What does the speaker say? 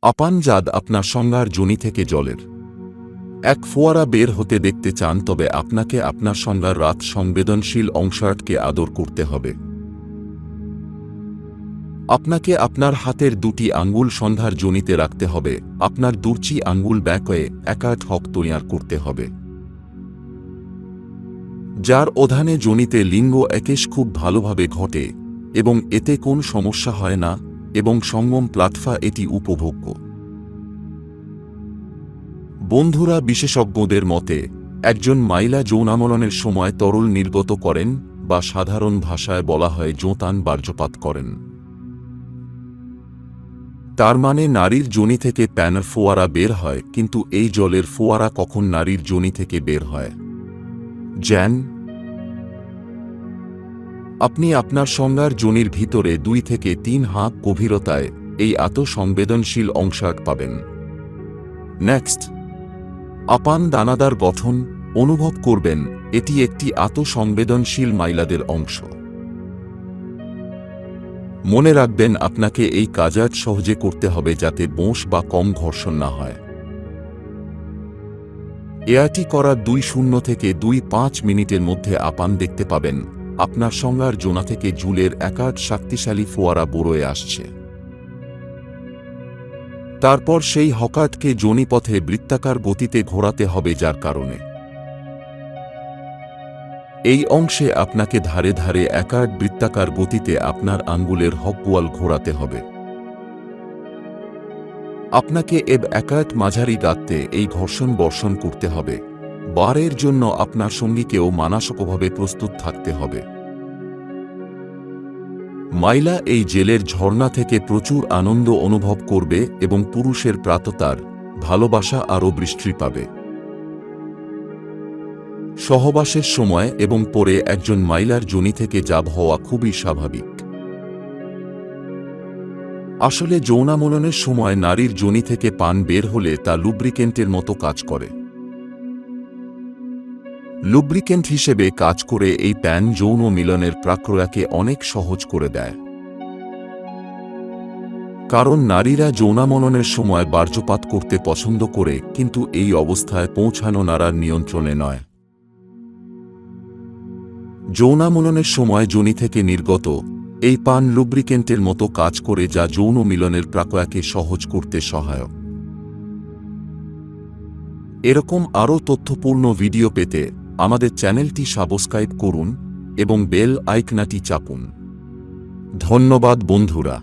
আপানজাদ আপনার সংজ্ঞার যোনি থেকে জলের এক ফোয়ারা বের হতে দেখতে চান, তবে আপনাকে আপনার সংজ্ঞার রাত সংবেদনশীল অংশকে আদর করতে হবে। আপনাকে আপনার হাতের দুটি আঙ্গুল সন্ধ্যার যোনিতে রাখতে হবে, আপনার দুর্চি আঙ্গুল ব্যাকয়ে একাট হক তৈয়ার করতে হবে, যার অধানে যোনিতে লিঙ্গ একেশ খুব ভালোভাবে ঘটে এবং এতে কোন সমস্যা হয় না এবং সঙ্গম প্লাটফা এটি উপভোগ্য। বন্ধুরা, বিশেষজ্ঞদের মতে একজন মাইলা যৌনামলনের সময় তরল নির্গত করেন বা সাধারণ ভাষায় বলা হয় যোতান বার্যপাত করেন। তার মানে নারীর যোনি থেকে প্যানের ফোয়ারা বের হয়, কিন্তু এই জলের ফোয়ারা কখন নারীর যোনি থেকে বের হয়? জ্যান, আপনি আপনার সংজ্ঞার যোনির ভিতরে 2 থেকে 3 হাত গভীরতায় এই আতঃসংবেদনশীল অংশাক পাবেন। নেক্সট, আপান দানাদার গঠন অনুভব করবেন, এটি একটি আতঃসংবেদনশীল মাইলাদের অংশ। মনে রাখবেন, আপনাকে এই কাজটি সহজে করতে হবে যাতে বোঁস বা কম ঘর্ষণ না হয়। এটি করার 2 থেকে 2-5 মিনিটের মধ্যে আপান দেখতে পাবেন আপনার সংজ্ঞার যোনা থেকে জুলের একাট শক্তিশালী ফোয়ারা বেরোয় আসছে। তারপর সেই হকাটকে যোনিপথে বৃত্তাকার গতিতে ঘোরাতে হবে, যার কারণে এই অংশে আপনাকে ধারে ধারে একাট বৃত্তাকার গতিতে আপনার আঙ্গুলের হকওয়াল ঘোরাতে হবে। আপনাকে একাট মাঝারি গাত্রে এই ঘর্ষণ বর্ষণ করতে হবে। বারের জন্য আপনার সঙ্গীকেও মানসিকভাবে প্রস্তুত থাকতে হবে। মাইলা এই জেলের ঝর্ণা থেকে প্রচুর আনন্দ অনুভব করবে এবং পুরুষের প্রাততার ভালোবাসা আরও বৃষ্টি পাবে। সহবাসের সময় এবং পরে একজন মাইলার যোনি থেকে জাব হওয়া খুবই স্বাভাবিক। আসলে যৌনামলনের সময় নারীর যোনি থেকে পান বের হলে তা লুব্রিকেন্টের মতো কাজ করে। লুব্রিকেন্ট হিসেবে কাজ করে এই প্যান যৌন মিলনের প্রক্রিয়াকে অনেক সহজ করে দেয়। কারণ নারীরা যৌনামলনের সময় বার্যপাত করতে পছন্দ করে, কিন্তু এই অবস্থায় পৌঁছানো নারীর নিয়ন্ত্রণে নয়। যৌনামলনের সময় যোনি থেকে নির্গত এই পান লুব্রিকেন্টের মতো কাজ করে, যা যৌন মিলনের প্রক্রিয়াকে সহজ করতে সহায়ক। এরকম আরও তথ্যপূর্ণ ভিডিও পেতে আমাদের চ্যানেলটি সাবস্ক্রাইব করুন এবং বেল আইকনটি চাপুন। ধন্যবাদ বন্ধুরা।